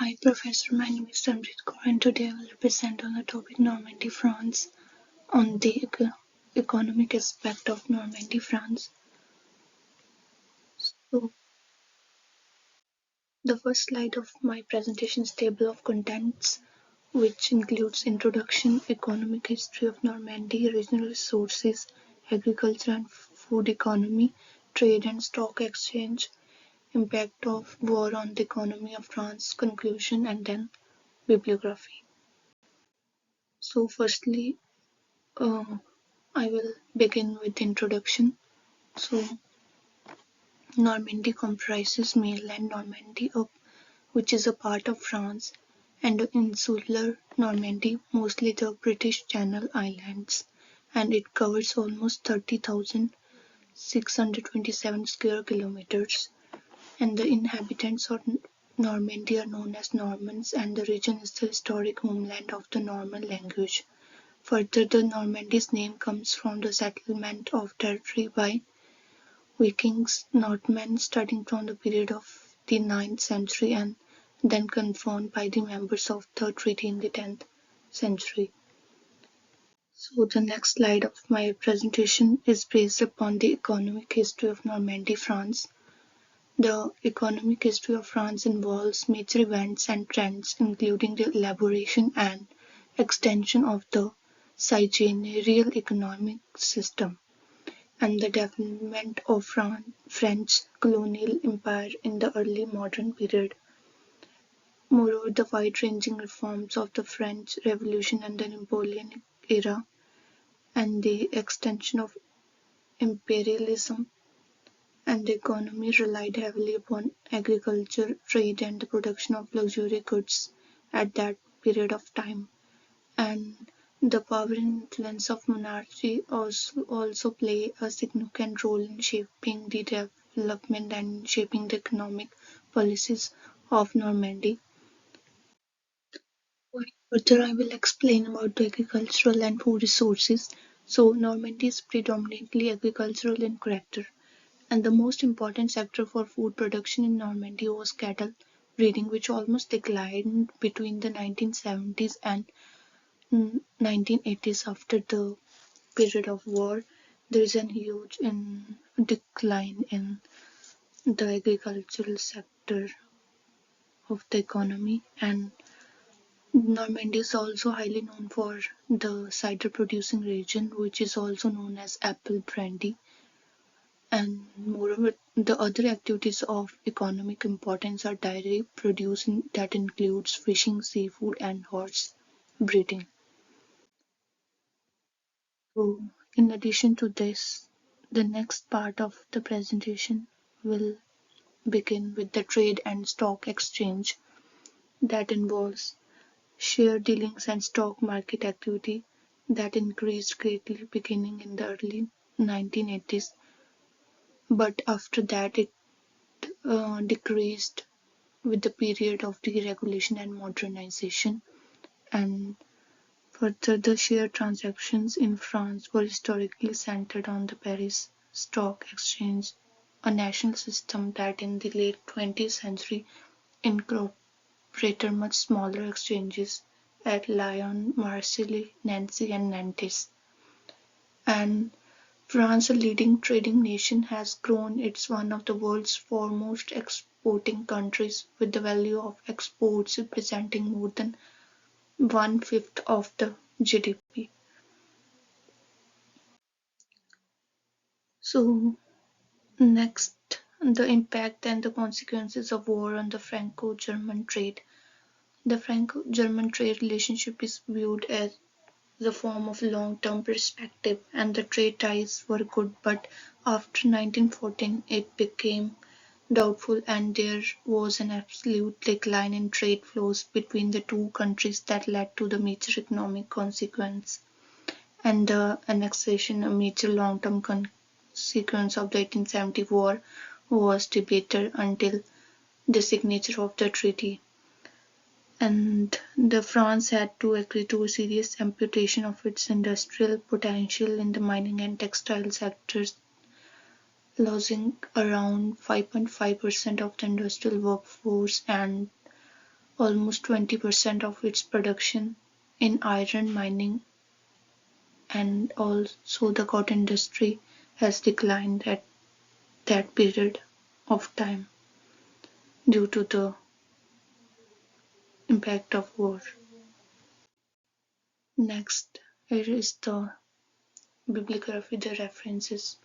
Hi Professor, my name is Samrit Kaur and today I will present on the topic Normandy, France on the economic aspect of Normandy, France. So the first slide of my presentation is table of contents which includes introduction, economic history of Normandy, regional resources, agriculture and food economy, trade and stock exchange, impact of war on the economy of France, conclusion and then bibliography. So firstly, I will begin with the introduction. So, Normandy comprises mainland Normandy, which is a part of France, and insular Normandy, mostly the British Channel Islands, and it covers almost 30,627 square kilometers. And the inhabitants of Normandy are known as Normans, and the region is the historic homeland of the Norman language. Further, the Normandy's name comes from the settlement of territory by Vikings, Northmen starting from the period of the 9th century and then confirmed by the members of the treaty in the 10th century. So the next slide of my presentation is based upon the economic history of Normandy, France. The economic history of France involves major events and trends, including the elaboration and extension of the seigneurial economic system and the development of French colonial empire in the early modern period. Moreover, the wide-ranging reforms of the French Revolution and the Napoleonic era and the extension of imperialism and the economy relied heavily upon agriculture, trade and the production of luxury goods at that period of time. And the power and influence of monarchy also play a significant role in shaping the development and shaping the economic policies of Normandy. Further, I will explain about the agricultural and food resources. So, Normandy is predominantly agricultural in character, and the most important sector for food production in Normandy was cattle breeding, which almost declined between the 1970s and 1980s after the period of war. There is a huge decline in the agricultural sector of the economy, and Normandy is also highly known for the cider producing region, which is also known as apple brandy. And moreover, the other activities of economic importance are dairy produce that includes fishing, seafood, and horse breeding. So, in addition to this, the next part of the presentation will begin with the trade and stock exchange that involves share dealings and stock market activity that increased greatly beginning in the early 1980s, but after that it decreased with the period of deregulation and modernization. And further, the share transactions in France were historically centered on the Paris Stock Exchange, a national system that in the late 20th century incorporated much smaller exchanges at Lyon, Marseille, Nancy, and Nantes. And France, a leading trading nation, has grown. It's one of the world's foremost exporting countries, with the value of exports representing more than one-fifth of the GDP. So, next, the impact and the consequences of war on the Franco-German trade. The Franco-German trade relationship is viewed as the form of long-term perspective, and the trade ties were good, but after 1914 it became doubtful, and there was an absolute decline in trade flows between the two countries that led to the major economic consequence. And the annexation, a major long-term consequence of the 1870 war, was debated until the signature of the treaty. And the France had to agree to a serious amputation of its industrial potential in the mining and textile sectors, losing around 5.5% of the industrial workforce and almost 20% of its production in iron mining, and also the cotton industry has declined at that period of time due to the impact of war. Next, here is the bibliography, the references.